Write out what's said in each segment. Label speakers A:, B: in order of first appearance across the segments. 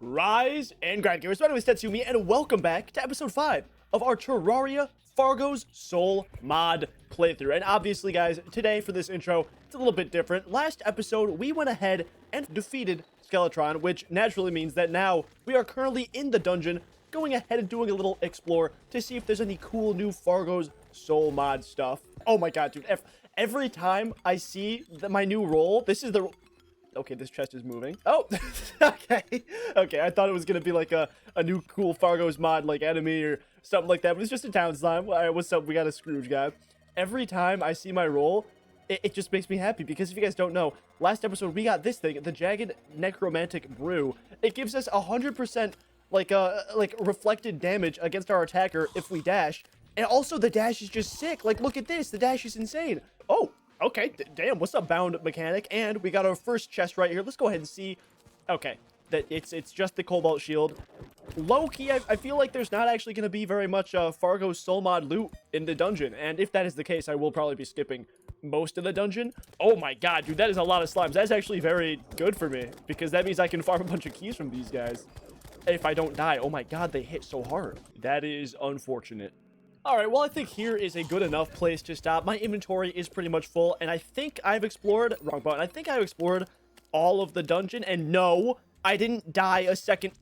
A: Rise and grind, gamers. My name is Tetsyumi, and welcome back to episode 5 of our Terraria Fargo's Soul mod playthrough. And obviously, guys, today for this intro, it's a little bit different. Last episode, we went ahead and defeated Skeletron, which naturally means that now we are currently in the dungeon, going ahead and doing a little explore to see if there's any cool new Fargo's Soul mod stuff. Oh my god, dude. Every time I see my new role, this is the... Okay, this chest is moving. Oh, okay. Okay, I thought it was going to be like a new cool Fargo's mod, like enemy or something like that, but it's just a town slime. All right, what's up? We got a Scrooge guy. Every time I see my role, it just makes me happy, because if you guys don't know, last episode we got this thing, the Jagged Necromantic Brew. It gives us 100% like reflected damage against our attacker if we dash, and also the dash is just sick. Like, look at this. The dash is insane. Oh. Okay, damn, what's up, bound mechanic? And we got our first chest right here. Let's go ahead and see. Okay, that it's just the cobalt shield. Low-key, I feel like there's not actually going to be very much Fargo's Soul mod loot in the dungeon. And if that is the case, I will probably be skipping most of the dungeon. Oh my god, dude, that is a lot of slimes. That's actually very good for me, because that means I can farm a bunch of keys from these guys if I don't die. Oh my god, they hit so hard. That is unfortunate. Alright, well, I think here is a good enough place to stop. My inventory is pretty much full, and I think I've explored... Wrong button. I think I've explored all of the dungeon, and no, I didn't die a second...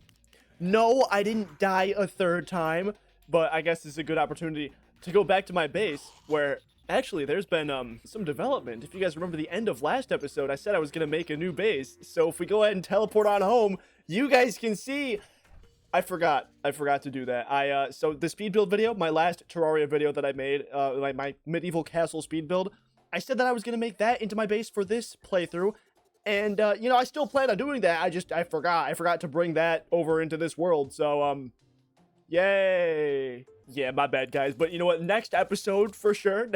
A: No, I didn't die a third time, but I guess this is a good opportunity to go back to my base, where... Actually, there's been some development. If you guys remember the end of last episode, I said I was going to make a new base, so if we go ahead and teleport on home, you guys can see... I forgot to do that. So the speed build video, my last Terraria video that I made, my medieval castle speed build, I said that I was going to make that into my base for this playthrough. And, you know, I still plan on doing that. I forgot to bring that over into this world. So, yay. Yeah, my bad, guys. But you know what? Next episode for sure.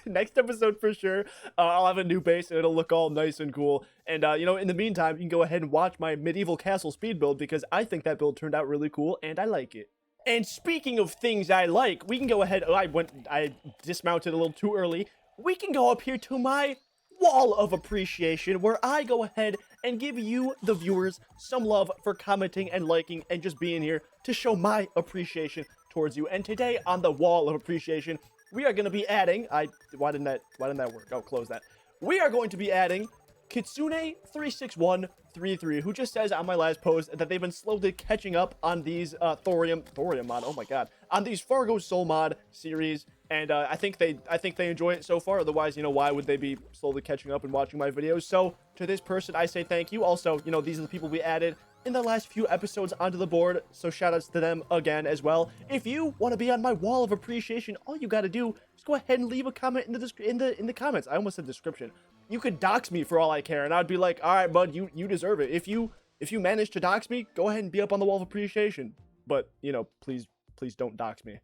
A: Next episode for sure, I'll have a new base and it'll look all nice and cool. And, you know, in the meantime, you can go ahead and watch my medieval castle speed build, because I think that build turned out really cool and I like it. And speaking of things I like, we can go ahead. Oh, I dismounted a little too early. We can go up here to my wall of appreciation, where I go ahead and give you, the viewers, some love for commenting and liking and just being here to show my appreciation towards you. And today on the wall of appreciation, we are going to be adding, why didn't that work? Oh, close that. We are going to be adding Kitsune36133, who just says on my last post that they've been slowly catching up on these thorium mod, oh my god, on these Fargo Soul mod series, and I think they enjoy it so far. Otherwise, you know, why would they be slowly catching up and watching my videos? So to this person, I say thank you. Also, you know, these are the people we added in the last few episodes onto the board, so shoutouts to them again as well. If you want to be on my wall of appreciation, all you got to do is go ahead and leave a comment in the comments. I almost said description. You could dox me for all I care, and I'd be like, all right, bud, you deserve it. If you manage to dox me, go ahead and be up on the wall of appreciation. But, you know, please don't dox me.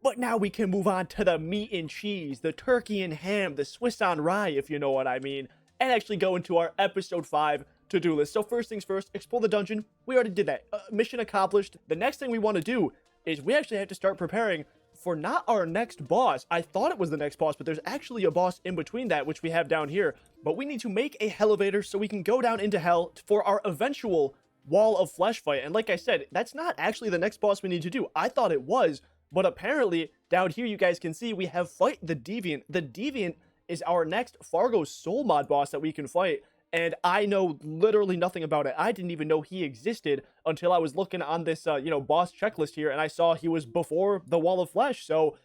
A: But now we can move on to the meat and cheese, the turkey and ham, the Swiss on rye, if you know what I mean, and actually go into our episode 5 to-do list. So first things first, explore the dungeon. We already did that. Mission accomplished. The next thing we want to do is we actually have to start preparing for not our next boss. I thought it was the next boss, but there's actually a boss in between that, which we have down here. But we need to make a Hell-o-Vator so we can go down into hell for our eventual Wall of Flesh fight. And like I said, that's not actually the next boss we need to do. I thought it was, but apparently down here you guys can see we have fight the Deviantt. The Deviantt is our next Fargo Soul mod boss that we can fight. And I know literally nothing about it. I didn't even know he existed until I was looking on this, you know, boss checklist here, and I saw he was before the Wall of Flesh. So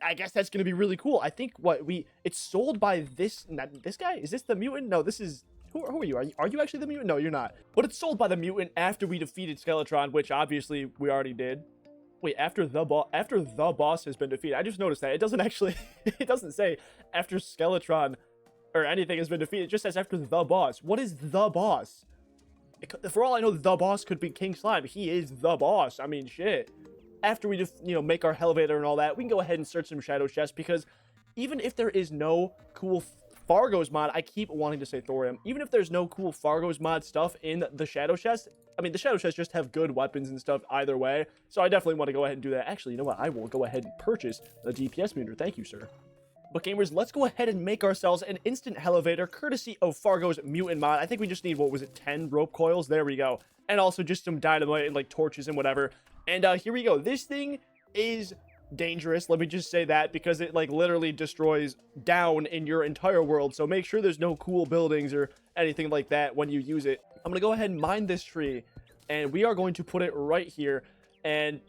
A: I guess that's going to be really cool. I think it's sold by this guy. Is this the Mutant? No, this is, who are you? Are you actually the Mutant? No, you're not. But it's sold by the Mutant after we defeated Skeletron, which obviously we already did. Wait, after the boss has been defeated. I just noticed that. It doesn't actually, it doesn't say after Skeletron or anything has been defeated. It just says after the boss. What is the boss? For all I know, the boss could be King Slime. He is the boss. I mean, shit. After we just, you know, make our Hell-o-Vator and all that, we can go ahead and search some shadow chests, because even if there is no cool Fargo's mod, I keep wanting to say thorium, even if there's no cool Fargo's mod stuff in the shadow chest, I mean, the shadow chests just have good weapons and stuff either way, so I definitely want to go ahead and do that. Actually, you know what? I will go ahead and purchase the DPS meter. Thank you, sir. But gamers, let's go ahead and make ourselves an instant Hell-o-Vator courtesy of Fargo's Mutant mod. I think we just need, what was it, 10 rope coils? There we go. And also just some dynamite and like torches and whatever. And here we go. This thing is dangerous. Let me just say that, because it like literally destroys down in your entire world. So make sure there's no cool buildings or anything like that when you use it. I'm gonna go ahead and mine this tree, and we are going to put it right here. And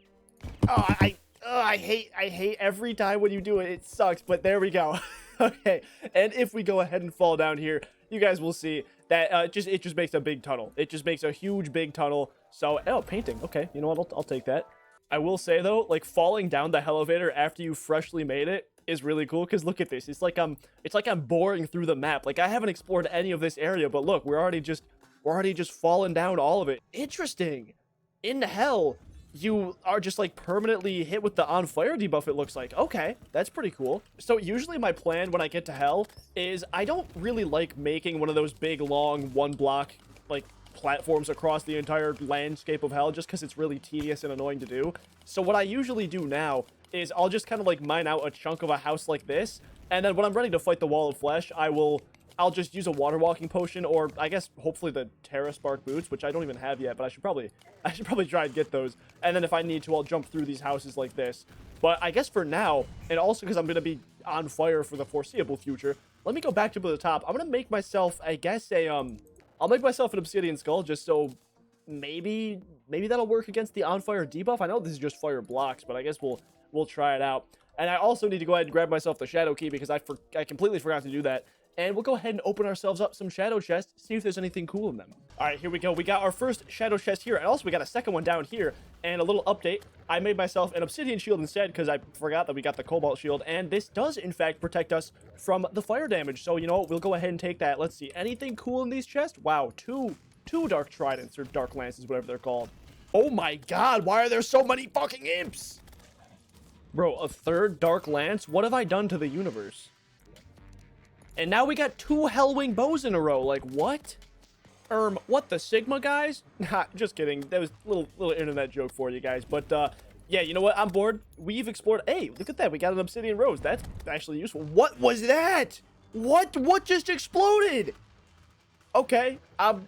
A: I hate every time when you do it. It sucks, but there we go. Okay, and if we go ahead and fall down here, you guys will see that it just makes a big tunnel. It just makes a huge big tunnel. So, oh, painting. Okay, you know what? I'll take that. I will say though, like falling down the Hell-o-Vator after you freshly made it is really cool, because look at this. It's like I'm boring through the map. Like I haven't explored any of this area, but look, we're already just falling down all of it. Interesting. In hell, you are just like permanently hit with the on fire debuff, it looks like. Okay, that's pretty cool. So usually my plan when I get to hell is I don't really like making one of those big long one block like platforms across the entire landscape of hell, just because it's really tedious and annoying to do. So what I usually do now is I'll just kind of like mine out a chunk of a house like this, and then when I'm ready to fight the wall of flesh, I'll just use a water walking potion, or I guess hopefully the Terraspark boots, which I don't even have yet, but I should probably try and get those. And then if I need to, I'll jump through these houses like this. But I guess for now, and also because I'm going to be on fire for the foreseeable future, let me go back to the top. I'm going to make myself, I guess, I'll make myself an obsidian skull, just so maybe that'll work against the on fire debuff. I know this is just fire blocks, but I guess we'll try it out. And I also need to go ahead and grab myself the shadow key, because I completely forgot to do that. And we'll go ahead and open ourselves up some shadow chests, see if there's anything cool in them. All right, here we go. We got our first shadow chest here, and also we got a second one down here. And a little update, I made myself an obsidian shield instead, because I forgot that we got the cobalt shield, and this does in fact protect us from the fire damage. So you know what, we'll go ahead and take that. Let's see, anything cool in these chests? Wow, two dark tridents, or dark lances, whatever they're called. Oh my god, why are there so many fucking imps? Bro, a third dark lance? What have I done to the universe? And now we got 2 Hellwing bows in a row. Like, what? What the Sigma, guys? Nah, just kidding. That was a little internet joke for you guys. But, yeah, you know what? I'm bored. We've explored... Hey, look at that. We got an obsidian rose. That's actually useful. What was that? What just exploded? Okay, I'm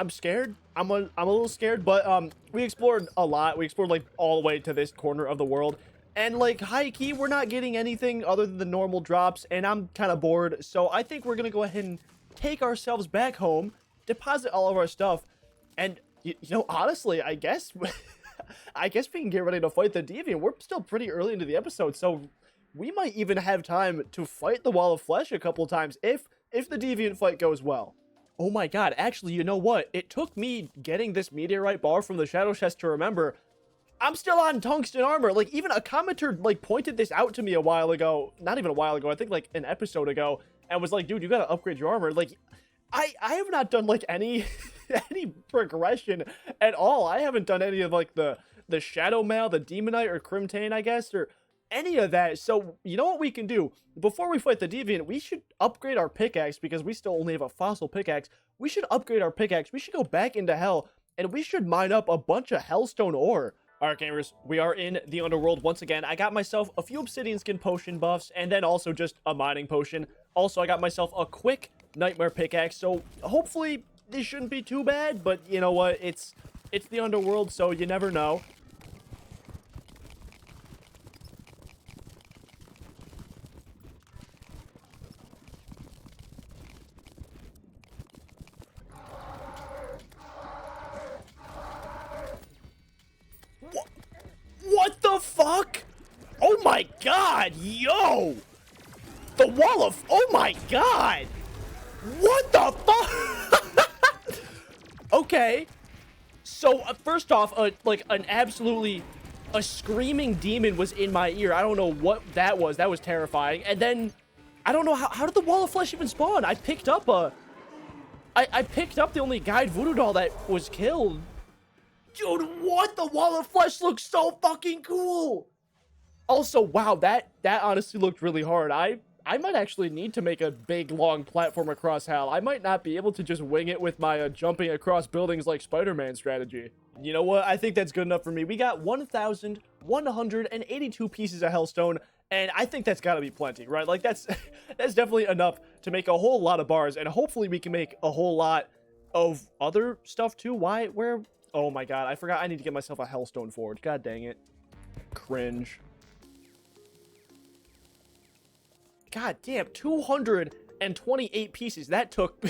A: scared. I'm a little scared, but, we explored a lot. We explored, like, all the way to this corner of the world. And, like, high-key, we're not getting anything other than the normal drops, and I'm kind of bored. So I think we're going to go ahead and take ourselves back home, deposit all of our stuff, and, you know, honestly, I guess I guess we can get ready to fight the Deviant. We're still pretty early into the episode, so we might even have time to fight the Wall of Flesh a couple times if the Deviant fight goes well. Oh my god, actually, you know what? It took me getting this meteorite bar from the shadow chest to remember I'm still on tungsten armor. Like, even a commenter, like, pointed this out to me a while ago. Not even a while ago. I think, like, an episode ago. And was like, dude, you gotta upgrade your armor. Like, I have not done, like, any progression at all. I haven't done any of, like, the Shadow Mail, the Demonite, or Crimtane, I guess, or any of that. So, you know what we can do? Before we fight the Deviant, we should upgrade our pickaxe, because we still only have a fossil pickaxe. We should upgrade our pickaxe. We should go back into hell, and we should mine up a bunch of HellStone ore. Alright gamers, we are in the underworld once again. I got myself a few obsidian skin potion buffs, and then also just a mining potion. Also, I got myself a quick nightmare pickaxe, so hopefully this shouldn't be too bad, but you know what, it's the underworld, so you never know. What the fuck? Oh my god, yo! The wall of... Oh my god! What the fuck? Okay. So, first off, like, a screaming demon was in my ear. I don't know what that was. That was terrifying. And then, I don't know, how did the wall of flesh even spawn? I picked up I picked up the only guide voodoo doll that was killed. Dude, what? The wall of flesh looks so fucking cool. Also, wow, that honestly looked really hard. I might actually need to make a big, long platform across hell. I might not be able to just wing it with my jumping across buildings like Spider-Man strategy. You know what? I think that's good enough for me. We got 182 pieces of HellStone, and I think that's got to be plenty, right? Like, that's that's definitely enough to make a whole lot of bars, and hopefully we can make a whole lot of other stuff too. Where? Oh my god, I forgot I need to get myself a HellStone forge. God dang it. Cringe. God damn, 228 pieces. That took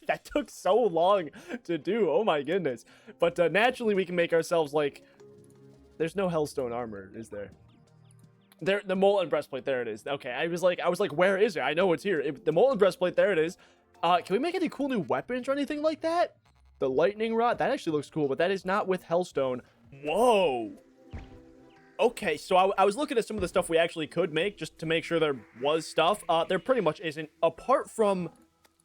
A: that took so long to do. Oh my goodness. But naturally we can make ourselves, like, there's no HellStone armor, is there? The molten breastplate, there it is. Okay, I was like, where is it? I know it's here. The molten breastplate, there it is. Can we make any cool new weapons or anything like that? The lightning rod, that actually looks cool, but that is not with HellStone. Whoa. Okay, so I was looking at some of the stuff we actually could make just to make sure there was stuff. There pretty much isn't. Apart from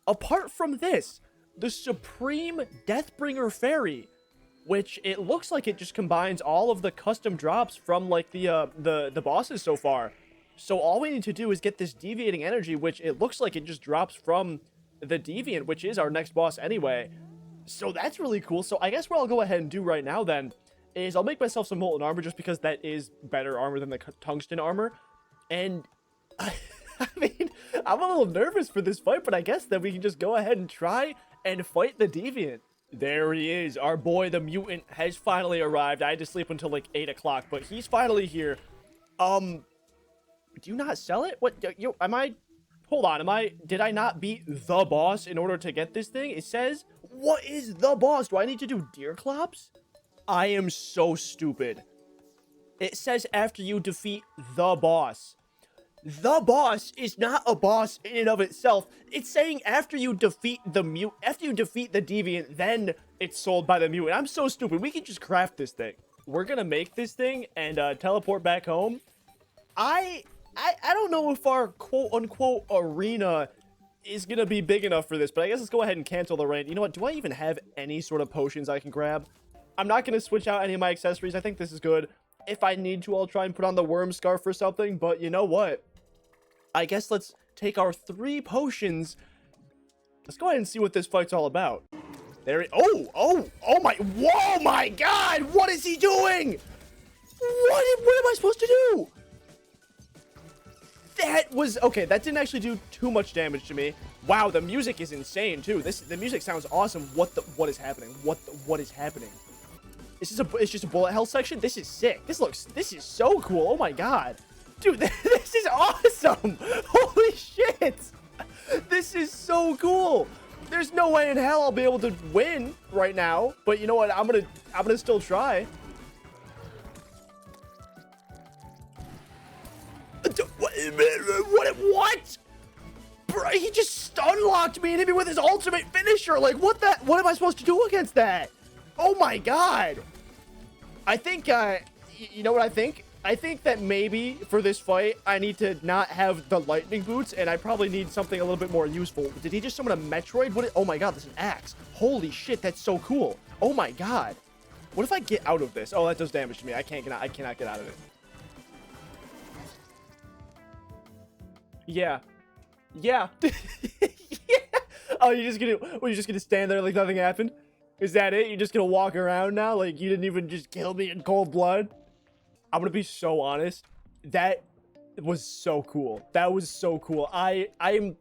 A: this, the Supreme Deathbringer Fairy, which it looks like it just combines all of the custom drops from, like, the bosses so far. So all we need to do is get this deviating energy, which it looks like it just drops from the Deviant, which is our next boss anyway. So that's really cool. So I guess what I'll go ahead and do right now then is I'll make myself some molten armor, just because that is better armor than the tungsten armor. And I mean, I'm a little nervous for this fight, but I guess that we can just go ahead and try and fight the Deviant. There he is. Our boy, the Mutant, has finally arrived. I had to sleep until like 8 o'clock, but he's finally here. Do you not sell it? What? Hold on, did I not beat the boss in order to get this thing? It says, what is the boss? Do I need to do deer clops? I am so stupid. It says after you defeat the boss. The boss is not a boss in and of itself. It's saying after you defeat the Deviant, then it's sold by the Mutant. I'm so stupid. We can just craft this thing. We're gonna make this thing and teleport back home. I don't know if our quote-unquote arena is gonna be big enough for this, but I guess let's go ahead and cancel the raid. You know what? Do I even have any sort of potions I can grab? I'm not gonna switch out any of my accessories. I think this is good. If I need to, I'll try and put on the worm scarf or something, but you know what? I guess let's take our 3 potions. Let's go ahead and see what this fight's all about. Oh my, whoa my god! What is he doing? What am I supposed to do? That was, okay, that didn't actually do too much damage to me. Wow, the music is insane too. The music sounds awesome. What is happening? What is happening? It's just a bullet hell section? This is sick. This is so cool. Oh my god. Dude, this is awesome. Holy shit. This is so cool. There's no way in hell I'll be able to win right now. But you know what? I'm gonna still try. What? Bro, he just stun-locked me and hit me with his ultimate finisher. Like, what am I supposed to do against that? Oh my god. I think, you know what I think? I think that maybe for this fight, I need to not have the lightning boots, and I probably need something a little bit more useful. Did he just summon a Metroid? Oh my god, this is an axe. Holy shit, that's so cool. Oh my god. What if I get out of this? Oh, that does damage to me. I cannot get out of it. Yeah. Yeah. Yeah. Oh, you're just gonna stand there like nothing happened? Is that it? You're just gonna walk around now like you didn't even just kill me in cold blood? I'm gonna be so honest. That was so cool. That was so cool. I'm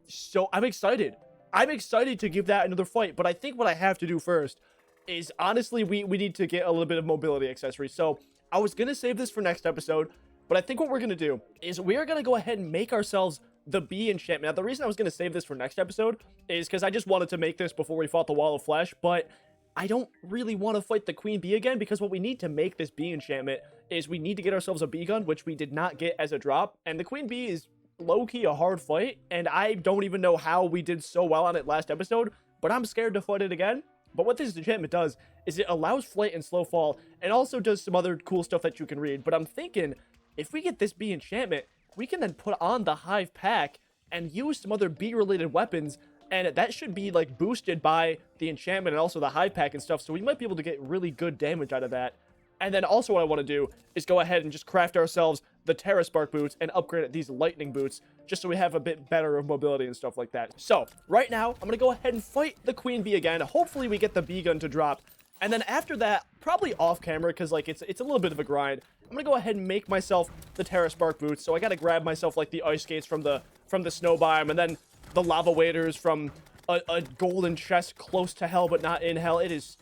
A: excited. I'm excited to give that another fight. But I think what I have to do first is, honestly, we need to get a little bit of mobility accessories. So I was gonna save this for next episode, but I think what we're gonna do is we are gonna go ahead and make ourselves the bee enchantment. Now, the reason I was gonna save this for next episode is because I just wanted to make this before we fought the wall of flesh, but I don't really want to fight the queen bee again, because what we need to make this bee enchantment is we need to get ourselves a bee gun, which we did not get as a drop. And the queen bee is low-key a hard fight, and I don't even know how we did so well on it last episode, but I'm scared to fight it again. But what this enchantment does is it allows flight and slow fall, and also does some other cool stuff that you can read. But I'm thinking, if we get this bee enchantment, we can then put on the hive pack and use some other bee-related weapons, and that should be, like, boosted by the enchantment and also the hive pack and stuff, so we might be able to get really good damage out of that. And then also what I want to do is go ahead and just craft ourselves the Terraspark boots and upgrade these lightning boots, just so we have a bit better of mobility and stuff like that. So, right now, I'm going to go ahead and fight the queen bee again. Hopefully we get the bee gun to drop, And then after that, probably off camera, because like it's a little bit of a grind, I'm gonna go ahead and make myself the Terraspark boots. So I gotta grab myself like the ice skates from the snow biome, and then the lava waders from a golden chest close to hell but not in hell. It's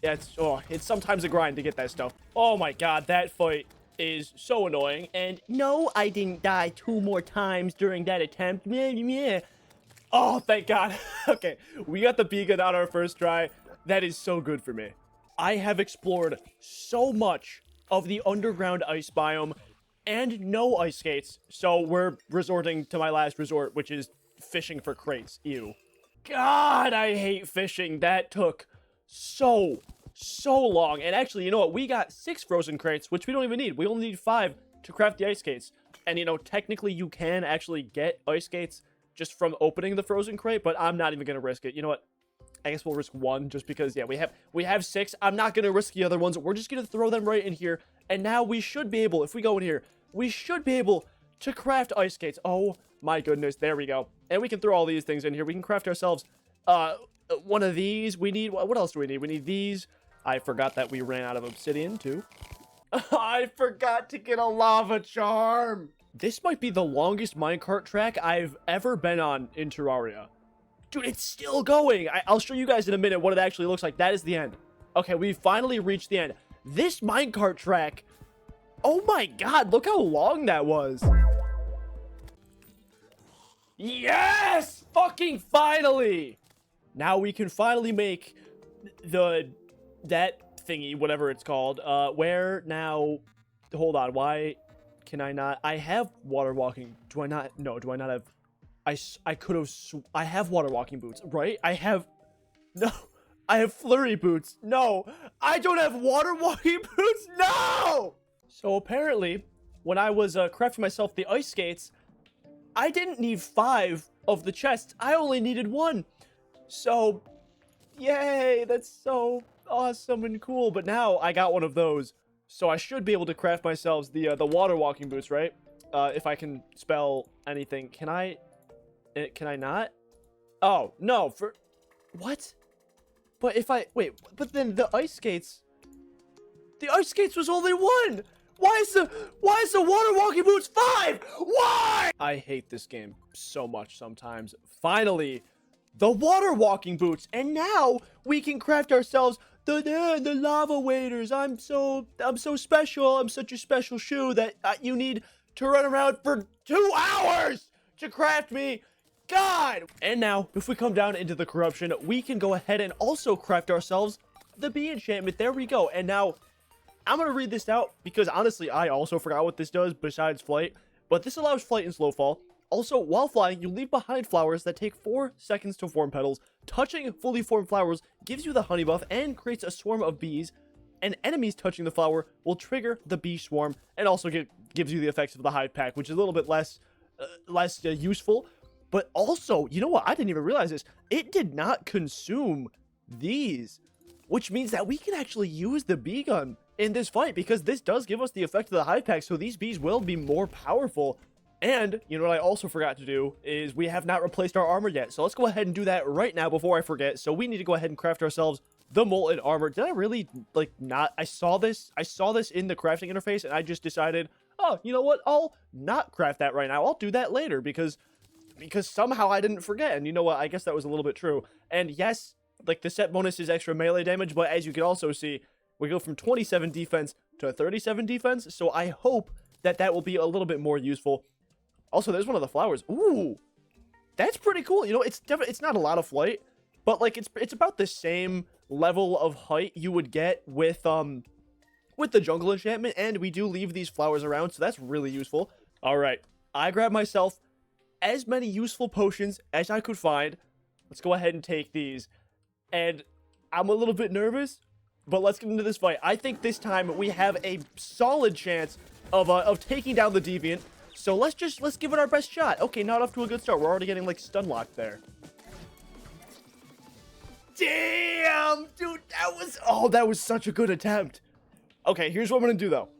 A: sometimes a grind to get that stuff. Oh my god, that fight is so annoying. And no, I didn't die 2 more times during that attempt. Oh, thank god. Okay, we got the beacon on our first try. That is so good for me. I have explored so much of the underground ice biome and no ice skates, so we're resorting to my last resort, which is fishing for crates. Ew. God, I hate fishing. That took so long. And actually, you know what? We got 6 frozen crates, which we don't even need. We only need 5 to craft the ice skates. And, you know, technically you can actually get ice skates just from opening the frozen crate, but I'm not even going to risk it. You know what? I guess we'll risk 1 just because, yeah, we have 6. I'm not going to risk the other ones. We're just going to throw them right in here. And now we should be able, if we go in here, we should be able to craft ice skates. Oh my goodness, there we go. And we can throw all these things in here. We can craft ourselves one of these. We need, what else do we need? We need these. I forgot that we ran out of obsidian too. I forgot to get a lava charm. This might be the longest minecart track I've ever been on in Terraria. Dude, it's still going. I'll show you guys in a minute what it actually looks like. That is the end. Okay, we finally reached the end. This minecart track, oh my god, look how long that was. Yes! Fucking finally! Now we can finally make that thingy, whatever it's called. Where now? Hold on, why can I not? I have water walking. Do I not? No, do I not have? I could have. I have water walking boots, right? I have. No, I have flurry boots. No, I don't have water walking boots. No. So apparently, when I was crafting myself the ice skates, I didn't need 5 of the chests. I only needed 1. So, yay! That's so awesome and cool. But now I got one of those, so I should be able to craft myself the water walking boots, right? If I can spell anything, can I? Can I not? Oh no! For what? But if I wait, but then the ice skates was only 1. Why is the water walking boots 5? Why? I hate this game so much sometimes. Finally, the water walking boots, and now we can craft ourselves the lava waders. I'm so special. I'm such a special shoe that you need to run around for 2 hours to craft me. God! And now, if we come down into the corruption, we can go ahead and also craft ourselves the bee enchantment. There we go. And now, I'm going to read this out because honestly, I also forgot what this does besides flight. But this allows flight and slow fall. Also, while flying, you leave behind flowers that take 4 seconds to form petals. Touching fully formed flowers gives you the honey buff and creates a swarm of bees. And enemies touching the flower will trigger the bee swarm and also gives you the effects of the hive pack, which is a little bit less useful. But also, you know what? I didn't even realize this. It did not consume these, which means that we can actually use the bee gun in this fight because this does give us the effect of the hive pack. So these bees will be more powerful. And you know what I also forgot to do is we have not replaced our armor yet. So let's go ahead and do that right now before I forget. So we need to go ahead and craft ourselves the molten armor. Did I really not? I saw this in the crafting interface and I just decided, oh, you know what? I'll not craft that right now. I'll do that later because somehow I didn't forget. And you know what? I guess that was a little bit true. And yes, like the set bonus is extra melee damage, but as you can also see, we go from 27 defense to 37 defense. So I hope that will be a little bit more useful. Also, there's one of the flowers. Ooh, that's pretty cool. You know, it's not a lot of flight, but like it's about the same level of height you would get with the jungle enchantment, and we do leave these flowers around, so that's really useful. All right, I grabbed myself as many useful potions as I could find. Let's go ahead and take these. And I'm a little bit nervous, but let's get into this fight. I think this time we have a solid chance of taking down the Deviantt. So let's give it our best shot. Okay, not off to a good start. We're already getting like stun locked there. Damn, dude, that was such a good attempt. Okay, here's what I'm gonna do though.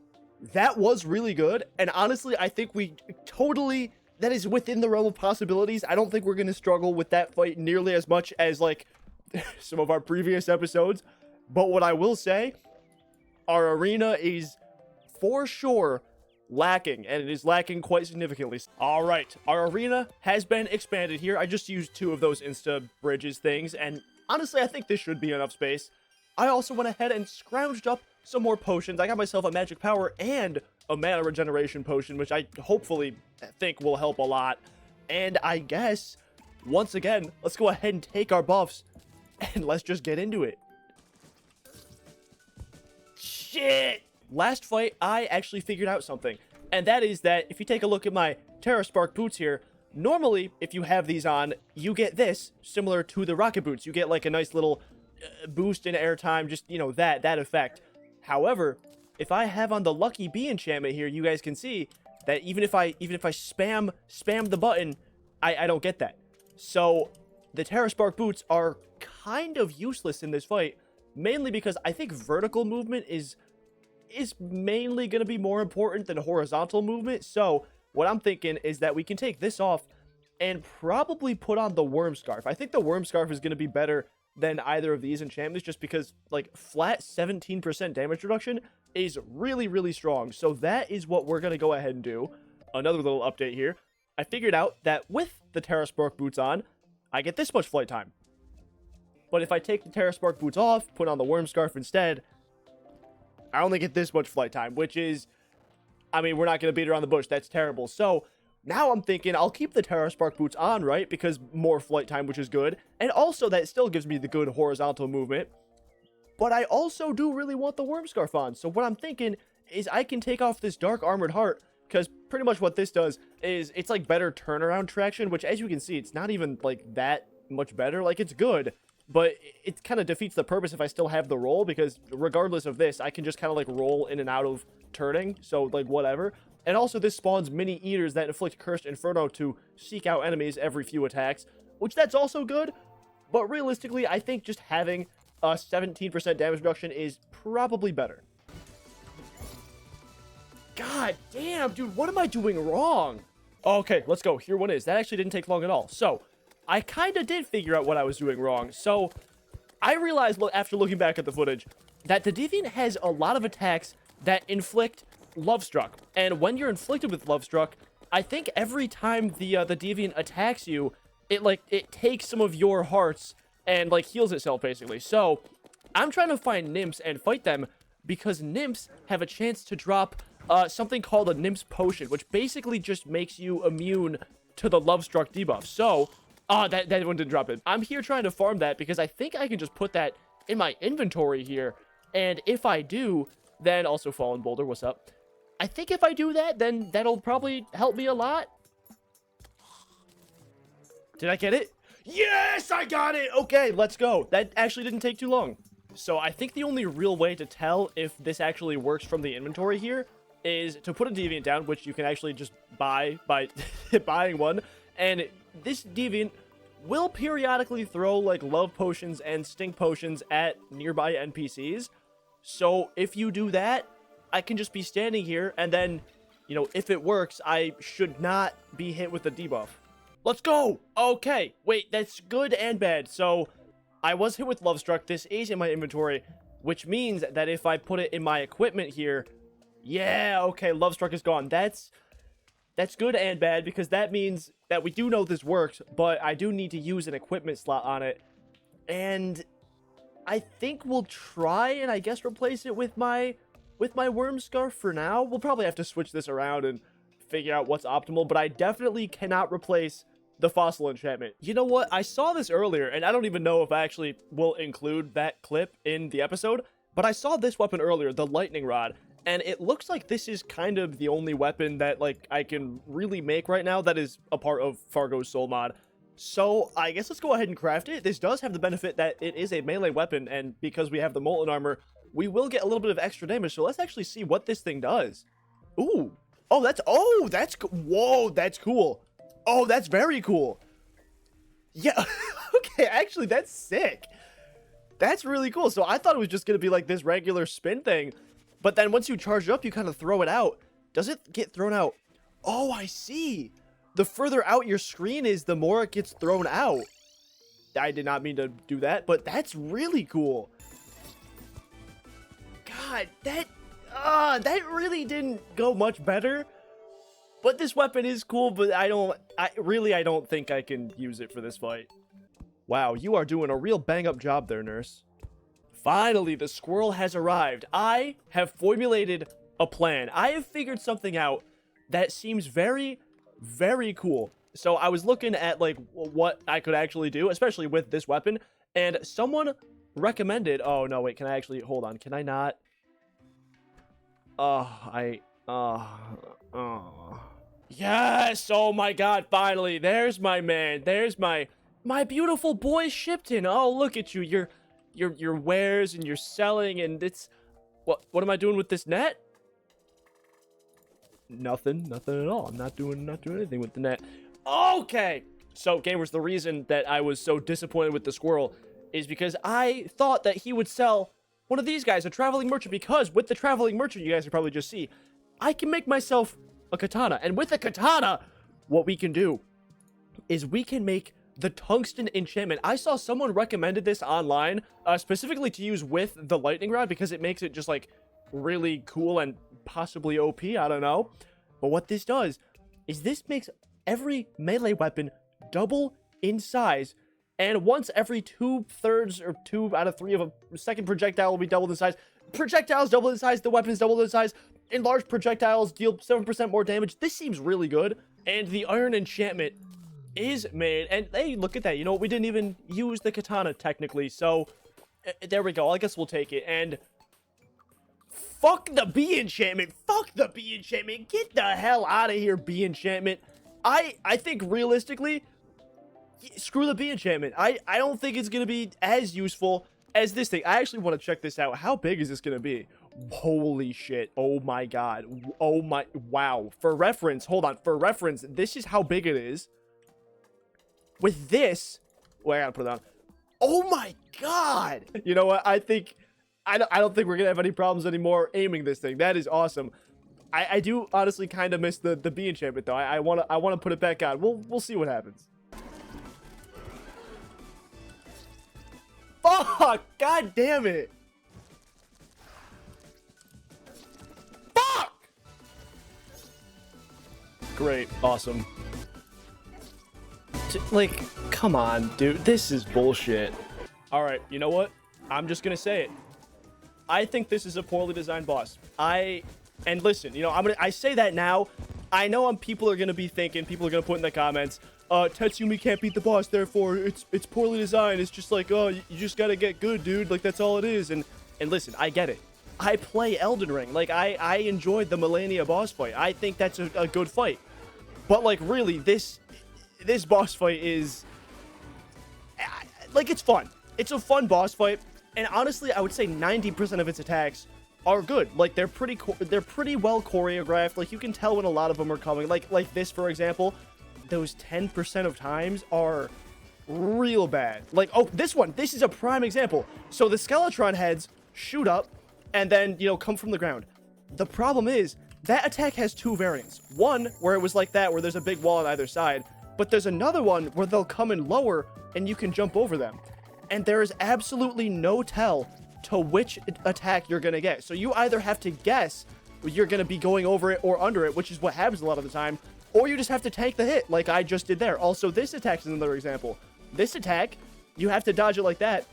A: That was really good, and honestly, I think that is within the realm of possibilities. I don't think we're gonna struggle with that fight nearly as much as like some of our previous episodes. But what I will say, our arena is for sure lacking, and it is lacking quite significantly. All right, our arena has been expanded here. I just used 2 of those insta bridges things, and honestly, I think this should be enough space. I also went ahead and scrounged up some more potions. I got myself a magic power and a mana regeneration potion, which I hopefully think will help a lot. And I guess, once again, let's go ahead and take our buffs, and let's just get into it. Shit! Last fight, I actually figured out something, and that is that if you take a look at my Terraspark boots here, normally, if you have these on, you get this, similar to the rocket boots. You get like a nice little boost in airtime, just, you know, that effect. However, if I have on the Lucky Bee enchantment here, you guys can see that even if I spam the button, I don't get that. So the Terraspark boots are kind of useless in this fight, mainly because I think vertical movement is mainly going to be more important than horizontal movement. So what I'm thinking is that we can take this off and probably put on the Worm Scarf. I think the Worm Scarf is going to be better than either of these enchantments, just because like flat 17% damage reduction is really, really strong. So that is what we're going to go ahead and do. Another little update here. I figured out that with the Terraspark boots on, I get this much flight time. But if I take the Terraspark boots off, put on the Worm Scarf instead, I only get this much flight time, which is, I mean, we're not going to beat around the bush. That's terrible. So now I'm thinking I'll keep the Terraspark boots on, right? Because more flight time, which is good. And also that still gives me the good horizontal movement. But I also do really want the Worm Scarf on. So what I'm thinking is I can take off this Dark Armored Heart, because pretty much what this does is it's like better turnaround traction, which as you can see, it's not even like that much better. Like it's good, but it kind of defeats the purpose if I still have the roll, because regardless of this, I can just kind of like roll in and out of turning. So like whatever. And also this spawns mini eaters that inflict Cursed Inferno to seek out enemies every few attacks, which that's also good. But realistically, I think just having a 17% damage reduction is probably better. God damn, dude, what am I doing wrong? Okay, let's go. Here one is. That actually didn't take long at all. So I kind of did figure out what I was doing wrong. So I realized after looking back at the footage that the Deviant has a lot of attacks that inflict Love Struck. And when you're inflicted with Love Struck, I think every time the Deviant attacks you, it takes some of your hearts and like heals itself basically. So I'm trying to find Nymphs and fight them, because Nymphs have a chance to drop something called a Nymph's Potion, which basically just makes you immune to the Love Struck debuff. So that one didn't drop it. I'm here trying to farm that because I think I can just put that in my inventory here. And if I do, then also Fallen Boulder, what's up? I think if I do that, then that'll probably help me a lot. Did I get it? Yes, I got it. Okay, let's go. That actually didn't take too long. So I think the only real way to tell if this actually works from the inventory here is to put a Deviant down, which you can actually just buy by buying one. And this Deviant will periodically throw like love potions and stink potions at nearby NPCs. So if you do that, I can just be standing here, and then, you know, if it works, I should not be hit with the debuff. Let's go! Okay, wait, that's good and bad. So I was hit with Love Struck. This is in my inventory, which means that if I put it in my equipment here, yeah, okay, Love Struck is gone. That's good and bad, because that means that we do know this works, but I do need to use an equipment slot on it. And I think we'll try and I guess replace it with my Worm Scarf for now. We'll probably have to switch this around and figure out what's optimal, but I definitely cannot replace the Fossil Enchantment. You know what? I saw this earlier, and I don't even know if I actually will include that clip in the episode, but I saw this weapon earlier, the Lightning Rod, and it looks like this is kind of the only weapon that, like, I can really make right now that is a part of Fargo's soul mod. So I guess let's go ahead and craft it. This does have the benefit that it is a melee weapon, and because we have the Molten Armor, we will get a little bit of extra damage. So let's actually see what this thing does. Ooh. Oh, that's whoa, that's cool. Oh, that's very cool. Yeah. Okay, actually, that's sick. That's really cool. So I thought it was just going to be like this regular spin thing. But then once you charge it up, you kind of throw it out. Does it get thrown out? Oh, I see. The further out your screen is, the more it gets thrown out. I did not mean to do that, but that's really cool. God, that really didn't go much better. But this weapon is cool, but I don't think I can use it for this fight. Wow, you are doing a real bang-up job there, nurse. Finally, the squirrel has arrived. I have formulated a plan. I have figured something out that seems very, very cool. So I was looking at, like, what I could actually do, especially with this weapon, and someone recommended... Oh, no, wait, can I actually... Hold on, can I not... Yes! Oh my god, finally. There's my man. There's my beautiful boy Shipton. Oh, look at you. Your wares and you're selling, and it's... What am I doing with this net? Nothing at all. I'm not doing anything with the net. Okay. So, gamers, the reason that I was so disappointed with the squirrel is because I thought that he would sell one of these guys, a traveling merchant, because with the traveling merchant, you guys can probably just see, I can make myself a katana. And with a katana, what we can do is we can make the tungsten enchantment. I saw someone recommended this online, specifically to use with the lightning rod, because it makes it just like really cool and possibly OP, I don't know. But what this does is this makes every melee weapon double in size, and once every 2/3 or 2 out of 3 of a second projectile will be doubled in size. Projectiles double in size, the weapons double in size. Enlarged projectiles deal 7% more damage. This seems really good. And the iron enchantment is made. And hey, look at that. You know what? We didn't even use the katana technically. So there we go. I guess we'll take it. And fuck the bee enchantment. Fuck the bee enchantment. Get the hell out of here, bee enchantment. I think realistically, screw the bee enchantment. I don't think it's going to be as useful as this thing. I actually want to check this out. How big is this going to be? Holy shit. Oh my god. Oh my. Wow. For reference, hold on. For reference, this is how big it is. With this. Well, I gotta put it on. Oh my god. You know what? I don't think we're gonna have any problems anymore aiming this thing. That is awesome. I do honestly kind of miss the bee enchantment though. I wanna put it back on. We'll see what happens. Fuck! God damn it! Fuck! Great. Awesome. Like, come on, dude. This is bullshit. Alright, you know what? I'm just gonna say it. I think this is a poorly designed boss. And listen, you know, I say that now. I know people are gonna be thinking, people are gonna put in the comments, Tetsyumi can't beat the boss, therefore it's poorly designed. It's just like, oh, you just gotta get good, dude. Like, that's all it is. And listen, I get it. I play Elden Ring. Like, I enjoyed the Millennia boss fight. I think that's a good fight. But, like, really, this boss fight is... Like, it's fun. It's a fun boss fight. And honestly, I would say 90% of its attacks are good. Like, they're pretty well choreographed. Like, you can tell when a lot of them are coming. Like this, for example. Those 10% of times are real bad. Like, oh, this is a prime example. So the Skeletron heads shoot up and then, you know, come from the ground. The problem is that attack has two variants. One where it was like that, where there's a big wall on either side, but there's another one where they'll come in lower and you can jump over them. And there is absolutely no tell to which attack you're gonna get. So you either have to guess you're gonna be going over it or under it, which is what happens a lot of the time, or you just have to tank the hit, like I just did there. Also, this attack is another example. This attack, you have to dodge it like that.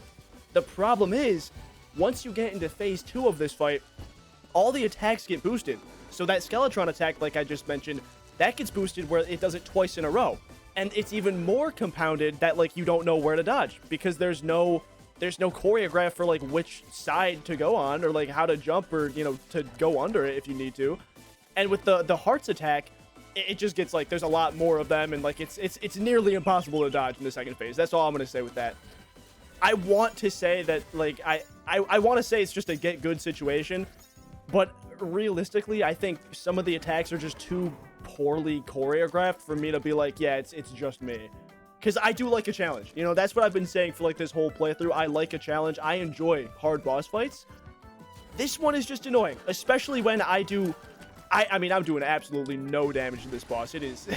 A: The problem is, once you get into phase 2 of this fight, all the attacks get boosted. So that Skeletron attack, like I just mentioned, that gets boosted where it does it twice in a row. And it's even more compounded that, like, you don't know where to dodge, because there's no choreograph for, like, which side to go on, or, like, how to jump, or, you know, to go under it if you need to. And with the Hearts attack, it just gets, like, there's a lot more of them, and, like, it's nearly impossible to dodge in the second phase. That's all I'm going to say with that. I want to say that, like, I want to say it's just a get good situation, but realistically, I think some of the attacks are just too poorly choreographed for me to be like, yeah, it's just me. Because I do like a challenge. You know, that's what I've been saying for, like, this whole playthrough. I like a challenge. I enjoy hard boss fights. This one is just annoying, especially when I do... I mean, I'm doing absolutely no damage to this boss. It is...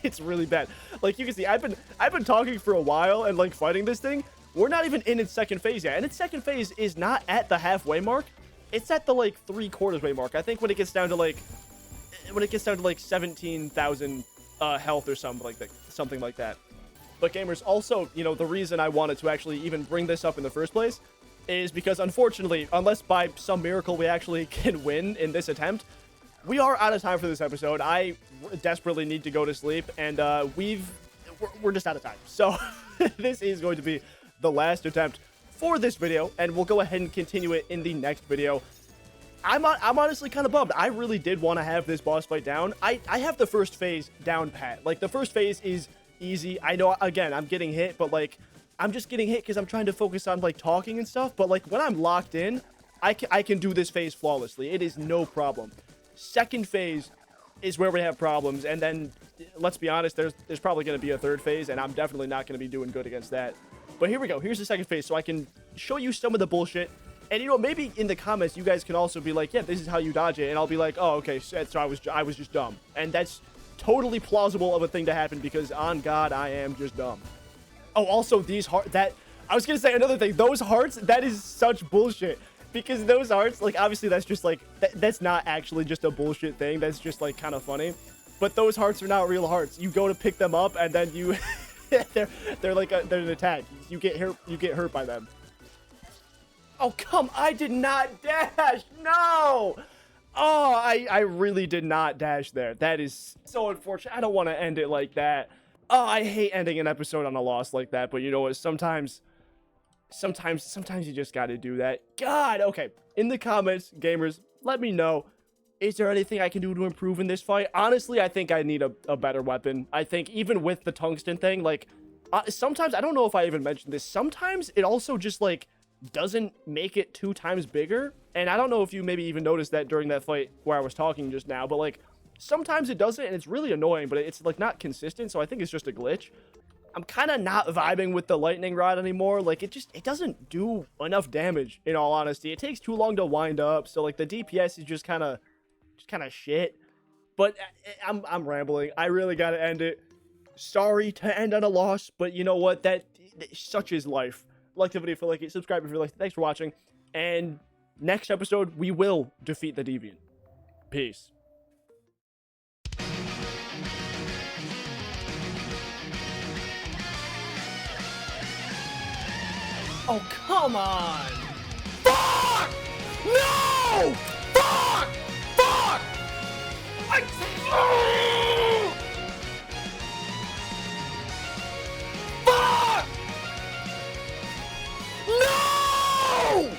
A: it's really bad. Like, you can see, I've been talking for a while and, like, fighting this thing. We're not even in its second phase yet. And its second phase is not at the halfway mark. it's at the like 3/4 way mark. I think when it gets down to like 17,000 health or something like that. But gamers, also, you know, the reason I wanted to actually even bring this up in the first place is because, unfortunately, unless by some miracle we actually can win in this attempt, we are out of time for this episode. I desperately need to go to sleep, and we're just out of time. So this is going to be the last attempt for this video, and we'll go ahead and continue it in the next video. I'm honestly kind of bummed. I really did want to have this boss fight down. I have the first phase down pat. Like, the first phase is easy. I know, again, I'm getting hit, but like, I'm just getting hit because I'm trying to focus on like talking and stuff. But like, when I'm locked in, I can do this phase flawlessly. It is no problem. Second phase is where we have problems, and then let's be honest, there's probably going to be a third phase, and I'm definitely not going to be doing good against that. But here we go. Here's the second phase, so I can show you some of the bullshit. And, you know, maybe in the comments, you guys can also be like, yeah, this is how you dodge it. And I'll be like, oh, okay, so I was just dumb. And that's totally plausible of a thing to happen because, on God, I am just dumb. Oh, also, these hearts, I was going to say another thing. Those hearts, that is such bullshit. Because those hearts, like, obviously, that's just, like, that's not actually just a bullshit thing. That's just, like, kind of funny. But those hearts are not real hearts. You go to pick them up, and then you... they're like they're an attack. You get hurt by them. Oh, come! I did not dash! No! Oh, I really did not dash there. That is so unfortunate. I don't want to end it like that. Oh, I hate ending an episode on a loss like that, but you know what? Sometimes you just gotta do that. God, okay. In the comments, gamers, let me know. Is there anything I can do to improve in this fight? Honestly, I think I need a better weapon. I think even with the tungsten thing, like, sometimes, I don't know if I even mentioned this, sometimes it also just, like, doesn't make it 2 times bigger. And I don't know if you maybe even noticed that during that fight where I was talking just now, but, like, sometimes it doesn't, and it's really annoying, but it's, like, not consistent, so I think it's just a glitch. I'm kind of not vibing with the lightning rod anymore. Like, it doesn't do enough damage, in all honesty. It takes too long to wind up, so, like, the DPS is just kind of shit. But I'm rambling. I really gotta end it. Sorry to end on a loss, but you know what? Such is life. Like the video if you like it, subscribe if you like it. Thanks for watching, and next episode we will defeat the Deviantt. Peace. Oh, come on! Fuck! No! Fuck! Fuck! Fuck! No!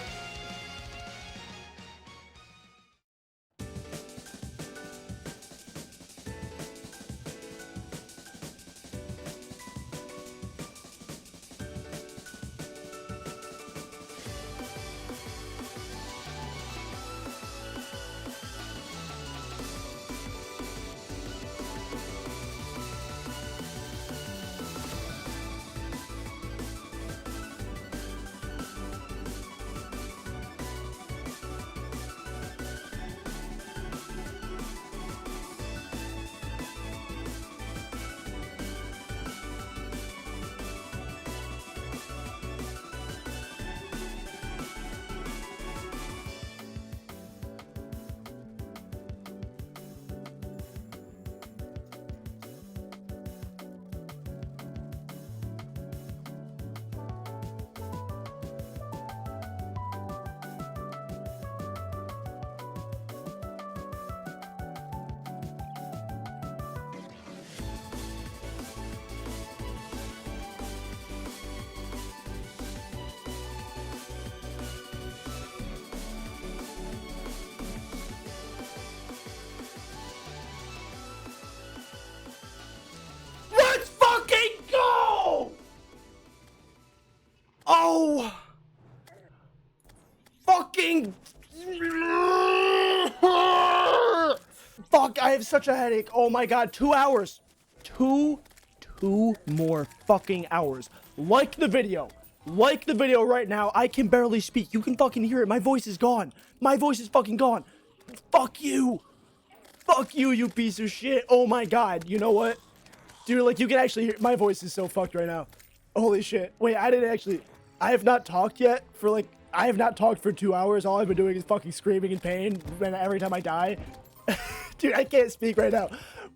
A: Oh! Fucking... Fuck, I have such a headache. Oh my god, 2 hours. Two more fucking hours. Like the video. Like the video right now. I can barely speak. You can fucking hear it. My voice is gone. My voice is fucking gone. Fuck you. Fuck you, you piece of shit. Oh my god. You know what? Dude, like, you can actually hear... My voice is so fucked right now. Holy shit. Wait, I have not talked yet for, like, I have not talked for 2 hours. All I've been doing is fucking screaming in pain every time I die. Dude, I can't speak right now.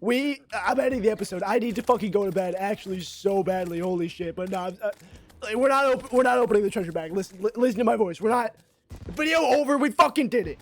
A: I'm ending the episode. I need to fucking go to bed actually so badly. Holy shit. But no, we're not opening the treasure bag. Listen to my voice. We're not. Video over. We fucking did it.